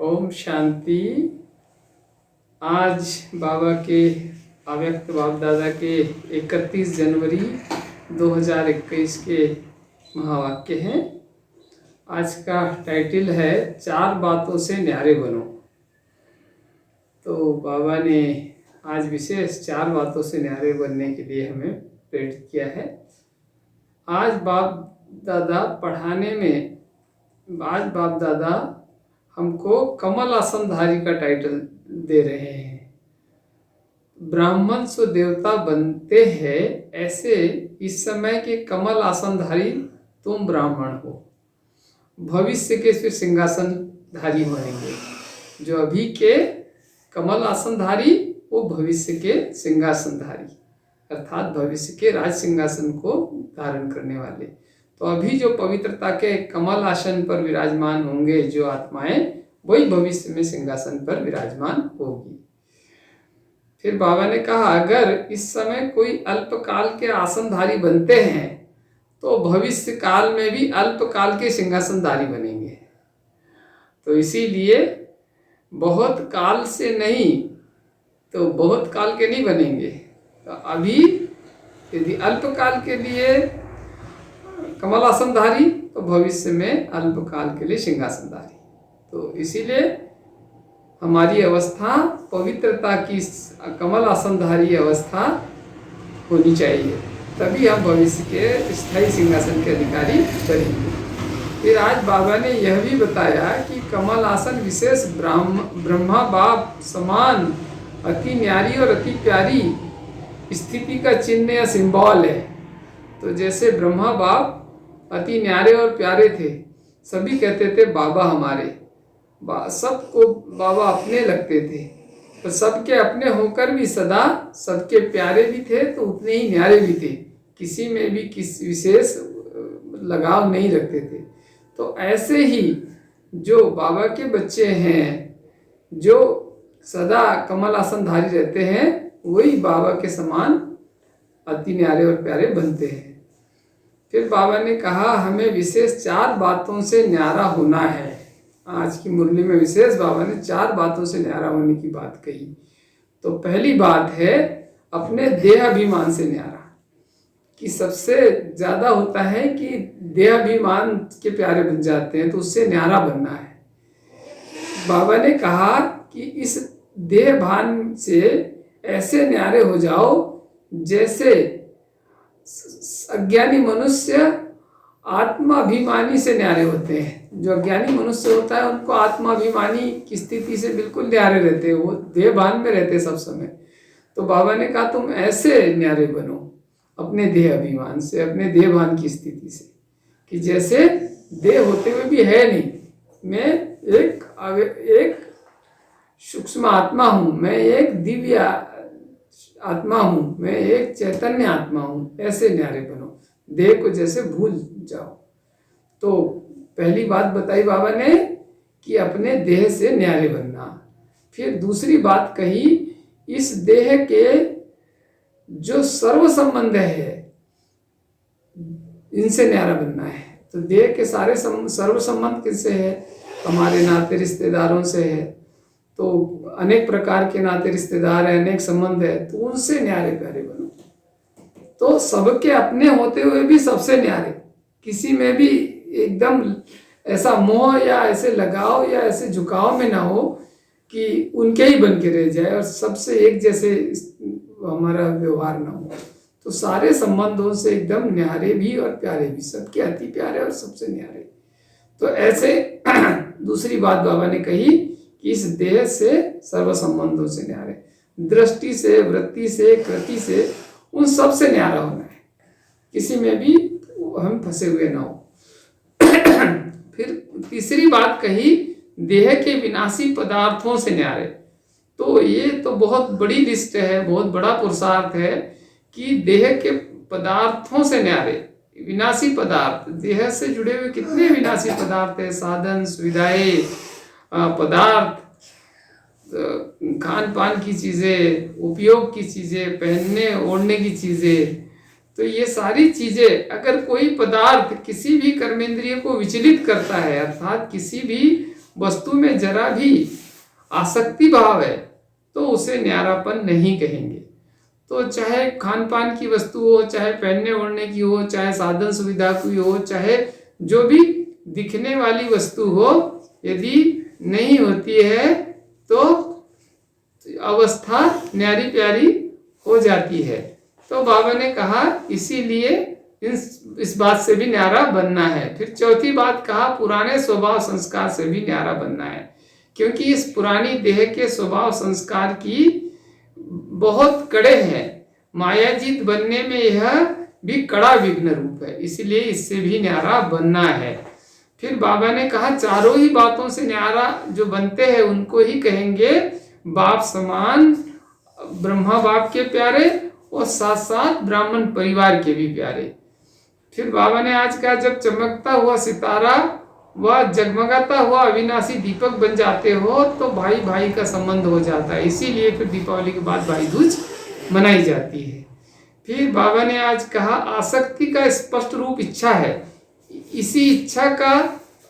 ओम शांति। आज बाबा के अव्यक्त बाप दादा के 31 जनवरी 2021 के महावाक्य हैं। आज का टाइटल है 4 बातों से न्यारे बनो। तो बाबा ने आज विशेष 4 बातों से न्यारे बनने के लिए हमें प्रेरित किया है। आज बाप दादा पढ़ाने में बाप दादा हमको कमल आसनधारी का टाइटल दे रहे हैं। ब्राह्मण से देवता बनते हैं, ऐसे इस समय के कमल आसनधारी तुम ब्राह्मण हो। भविष्य के फिर सिंहासनधारी बनेंगे। जो अभी के कमल आसनधारी वो भविष्य के सिंहासनधारी अर्थात भविष्य के राज सिंहासन को धारण करने वाले। तो अभी जो पवित्रता के कमल आसन पर विराजमान होंगे जो आत्माएं, वही भविष्य में सिंहासन पर विराजमान होगी। फिर बाबा ने कहा अगर इस समय कोई अल्पकाल के आसनधारी बनते हैं तो भविष्य काल में भी अल्पकाल के सिंहासनधारी बनेंगे। तो इसीलिए बहुत काल से नहीं तो बहुत काल के नहीं बनेंगे। तो अभी यदि अल्पकाल के लिए कमल आसनधारी तो भविष्य में अल्पकाल के लिए सिंहासनधारी। तो इसीलिए हमारी अवस्था पवित्रता की कमल आसनधारी अवस्था होनी चाहिए, तभी हम भविष्य के स्थायी सिंहासन के अधिकारी बनेंगे। फिर आज बाबा ने यह भी बताया कि कमल आसन विशेष ब्रह्मा बाप समान अति न्यारी और अति प्यारी स्थिति का चिन्ह या सिंबल है। तो जैसे ब्रह्मा बाप अति न्यारे और प्यारे थे, सभी कहते थे बाबा हमारे, सबको बाबा अपने लगते थे। तो सबके अपने होकर भी सदा सबके प्यारे भी थे तो उतने ही न्यारे भी थे, किसी में भी किसी विशेष लगाव नहीं रखते थे। तो ऐसे ही जो बाबा के बच्चे हैं, जो सदा कमल आसनधारी रहते हैं, वही बाबा के समान अति न्यारे और प्यारे बनते हैं। फिर बाबा ने कहा हमें विशेष 4 बातों से न्यारा होना है। आज की मुरली में विशेष बाबा ने 4 बातों से न्यारा होने की बात कही। तो पहली बात है अपने देह अभिमान से न्यारा, कि सबसे ज्यादा होता है कि देह अभिमान के प्यारे बन जाते हैं, तो उससे न्यारा बनना है। बाबा ने कहा कि इस देह भान से ऐसे न्यारे हो जाओ जैसे अज्ञानी मनुष्य आत्माभिमानी से न्यारे होते हैं। जो अज्ञानी मनुष्य होता है उनको आत्माभिमानी की स्थिति से बिल्कुल न्यारे रहते हैं, वो देह भान में रहते हैं सब समय। तो बाबा ने कहा तुम ऐसे न्यारे बनो अपने देह अभिमान से, अपने देह भान की स्थिति से, कि जैसे देह होते हुए भी है नहीं, मैं एक सूक्ष्म आत्मा हूँ, मैं एक दिव्य आत्मा हूँ, मैं एक चैतन्य आत्मा हूँ। ऐसे न्यारे बनो, देह को जैसे भूल जाओ। तो पहली बात बताई बाबा ने कि अपने देह से न्यारे बनना। फिर दूसरी बात कही इस देह के जो सर्व संबंध है इनसे न्यारा बनना है। तो देह के सारे सर्व संबंध किससे है? हमारे नाते रिश्तेदारों से है। तो अनेक प्रकार के नाते रिश्तेदार है, अनेक संबंध है, तो उनसे न्यारे प्यारे बनो। तो सबके अपने होते हुए भी सबसे न्यारे, किसी में भी एकदम ऐसा मोह या ऐसे लगाव या ऐसे झुकाव में ना हो कि उनके ही बन के रह जाए और सबसे एक जैसे हमारा व्यवहार ना हो। तो सारे संबंधों से एकदम न्यारे भी और प्यारे भी, सबके अति प्यारे और सबसे न्यारे। तो ऐसे दूसरी बात बाबा ने कही कि इस देह से सर्व संबंधों से न्यारे, दृष्टि से, वृत्ति से, कृति से, उन सब से न्यारा होना है, किसी में भी हम फंसे हुए ना हो। फिर तीसरी बात कही देह के विनाशी पदार्थों से न्यारे। तो ये तो बहुत बड़ी लिस्ट है, बहुत बड़ा पुरुषार्थ है कि देह के पदार्थों से न्यारे। विनाशी पदार्थ, देह से जुड़े हुए कितने विनाशी पदार्थ है, साधन, सुविधाएं, पदार्थ, खान पान की चीजें, उपयोग की चीजें, पहनने ओढ़ने की चीजें। तो ये सारी चीजें, अगर कोई पदार्थ किसी भी कर्मेंद्रिय को विचलित करता है, अर्थात किसी भी वस्तु में जरा भी आसक्ति भाव है तो उसे न्यारापन नहीं कहेंगे। तो चाहे खान पान की वस्तु हो, चाहे पहनने ओढ़ने की हो, चाहे साधन सुविधा की हो, चाहे जो भी दिखने वाली वस्तु हो, यदि नहीं होती है तो अवस्था न्यारी प्यारी हो जाती है। तो बाबा ने कहा इसीलिए इस बात से भी न्यारा बनना है। फिर चौथी बात कहा पुराने स्वभाव संस्कार से भी न्यारा बनना है, क्योंकि इस पुरानी देह के स्वभाव संस्कार की बहुत कड़े हैं। मायाजीत बनने में यह भी कड़ा विघ्न रूप है, इसलिए इससे भी न्यारा बनना है। फिर बाबा ने कहा चारों ही बातों से न्यारा जो बनते हैं उनको ही कहेंगे बाप समान ब्रह्मा बाप के प्यारे और साथ साथ ब्राह्मण परिवार के भी प्यारे। फिर बाबा ने आज कहा जब चमकता हुआ सितारा व जगमगाता हुआ अविनाशी दीपक बन जाते हो तो भाई भाई का संबंध हो जाता है, इसीलिए फिर दीपावली के बाद भाई दूज मनाई जाती है। फिर बाबा ने आज कहा आसक्ति का स्पष्ट रूप इच्छा है, इसी इच्छा का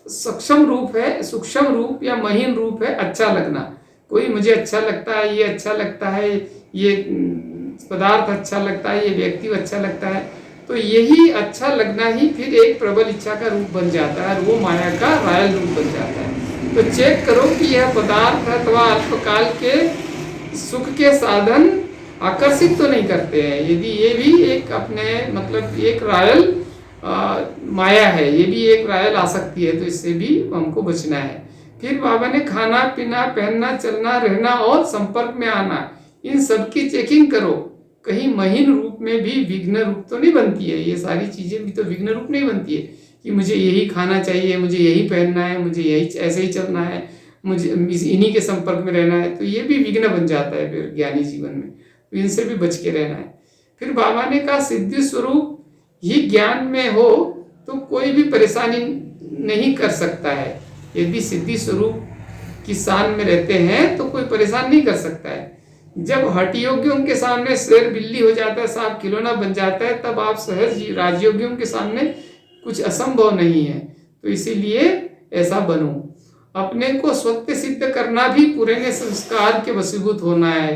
सक्षम रूप है, सूक्ष्म रूप या महीन रूप है अच्छा लगना। कोई मुझे अच्छा लगता है, ये अच्छा लगता है, ये पदार्थ अच्छा लगता है, ये व्यक्ति अच्छा लगता है, तो यही अच्छा लगना ही फिर एक प्रबल इच्छा का रूप बन जाता है और वो माया का रायल रूप बन जाता है। तो चेक करो कि यह पदार्थ अथवा अल्पकाल के सुख के साधन आकर्षित तो नहीं करते हैं। यदि ये भी एक अपने मतलब एक रायल माया है, ये भी एक रायल आसक्ति है, तो इससे भी हमको बचना है। फिर बाबा ने खाना पीना पहनना चलना रहना और संपर्क में आना, इन सब की चेकिंग करो, कहीं महीन रूप में भी विघ्न रूप तो नहीं बनती है। ये सारी चीजें भी तो विघ्न रूप नहीं बनती है कि मुझे यही खाना चाहिए, मुझे यही पहनना है, मुझे यही ऐसे ही चलना है, मुझे इन्हीं के संपर्क में रहना है, तो ये भी विघ्न बन जाता है फिर ज्ञानी जीवन में, तो इनसे भी बच के रहना है। फिर बाबा ने कहा सिद्धि स्वरूप ही ज्ञान में हो तो कोई भी परेशानी नहीं कर सकता है। यदि सिद्धि स्वरूप की शान में रहते हैं तो कोई परेशान नहीं कर सकता है। जब हठयोगियों के सामने शेर बिल्ली हो जाता है, सांप खिलौना बन जाता है, तब आप सहज राजयोगियों के सामने कुछ असंभव नहीं है। तो इसीलिए ऐसा बनो। अपने को सत्य सिद्ध करना भी पुराने संस्कार के वशीभूत होना है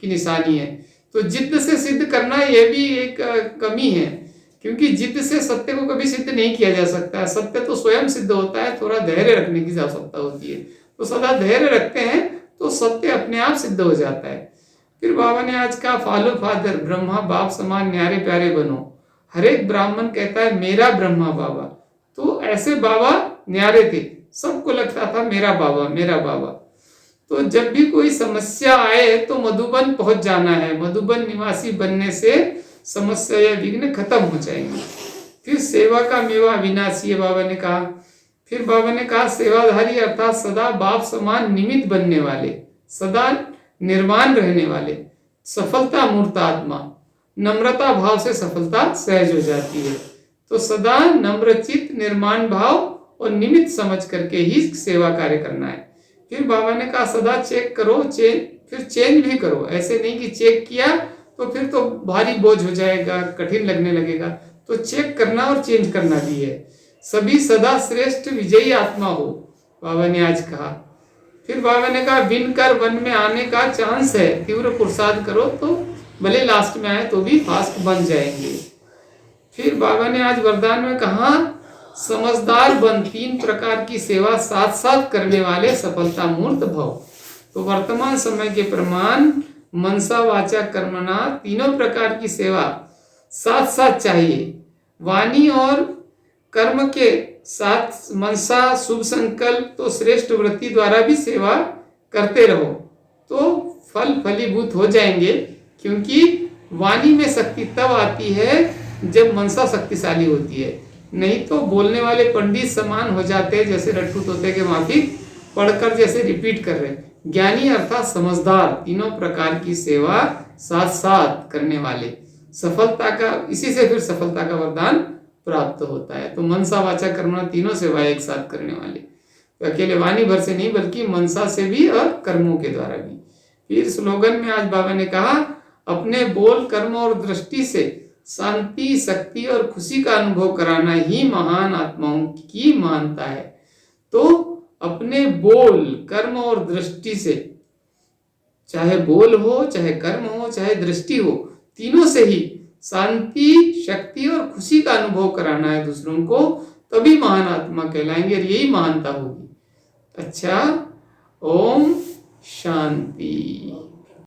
की निशानी है। तो जिद्द से सिद्ध करना यह भी एक कमी है, क्योंकि जिद्द से सत्य को कभी सिद्ध नहीं किया जा सकता है। सत्य तो स्वयं सिद्ध होता है, थोड़ा धैर्य रखने की आवश्यकता होती है। तो सदा धैर्य रखते हैं तो सत्य अपने आप सिद्ध हो जाता है। फिर बाबा ने आज कहा फॉलो फादर, ब्रह्मा बाप समान न्यारे प्यारे बनो। हर एक ब्राह्मण कहता है मेरा ब्रह्मा बाबा, तो ऐसे बाबा न्यारे थे, सबको लगता था मेरा बाबा मेरा बाबा। तो जब भी कोई समस्या आए तो मधुबन पहुंच जाना है, मधुबन निवासी बनने से समस्या या विघ्न खत्म हो जाएंगे। फिर सेवा का मेवा विनाशी है बाबा ने कहा। फिर बाबा ने कहा सेवाधारी अर्थात सदा बाप समान निमित्त बनने वाले, सदा निर्माण रहने वाले, सफलता मूर्त आत्मा, नम्रता भाव से सफलता सहज हो जाती है। तो सदा नम्रचित निर्माण भाव और निमित्त समझ करके ही सेवा कार्य करना है। फिर बाबा ने कहा सदा चेक करो, फिर चेंज भी करो। ऐसे नहीं कि चेक किया तो फिर तो भारी बोझ हो जाएगा, कठिन लगने लगेगा, तो चेक करना और चेंज करना भी है। सभी सदा श्रेष्ठ विजयी आत्मा हो, बाबा ने आज कहा। फिर बाबा ने कहा बिन कर वन में आने का चांस है, तीव्र पुरुषार्थ करो तो भले लास्ट में आए तो भी फास्ट बन जाएंगे। फिर बाबा ने आज वरदान में कहा समझदार बन, 3 प्रकार की सेवा साथ साथ करने वाले सफलता मूर्त भव। तो वर्तमान समय के प्रमाण मनसा वाचा कर्मणा, तीनों प्रकार की सेवा साथ साथ चाहिए। वाणी और कर्म के साथ मनसा शुभ संकल्प तो श्रेष्ठ वृत्ति द्वारा भी सेवा करते रहो तो फल फलीभूत हो जाएंगे। क्योंकि वाणी में शक्ति तब आती है जब मनसा शक्तिशाली होती है, नहीं तो बोलने वाले पंडित समान हो जाते हैं, जैसे रट्टू तोते के माफिक पढ़कर जैसे रिपीट कर रहे। ज्ञानी अर्थात समझदार, तीनों प्रकार की सेवा साथ साथ करने वाले, सफलता का, इसी से फिर सफलता का वरदान प्राप्त होता है। तो मनसा वाचा कर्मणा, तीनों सेवा एक साथ करने वाले, तो अकेले वाणी भर से नहीं बल्कि मनसा से भी और कर्मों के द्वारा भी। फिर स्लोगन में आज बाबा ने कहा अपने बोल कर्म और दृष्टि से शांति शक्ति और खुशी का अनुभव कराना ही महान आत्माओं की महानता है। तो अपने बोल, कर्म और दृष्टि से, चाहे बोल हो, चाहे कर्म हो, चाहे दृष्टि हो, तीनों से ही शांति, शक्ति और खुशी का अनुभव कराना है दूसरों को, तभी महान आत्मा कहलाएंगे और यही महानता होगी। अच्छा, ओम शांति।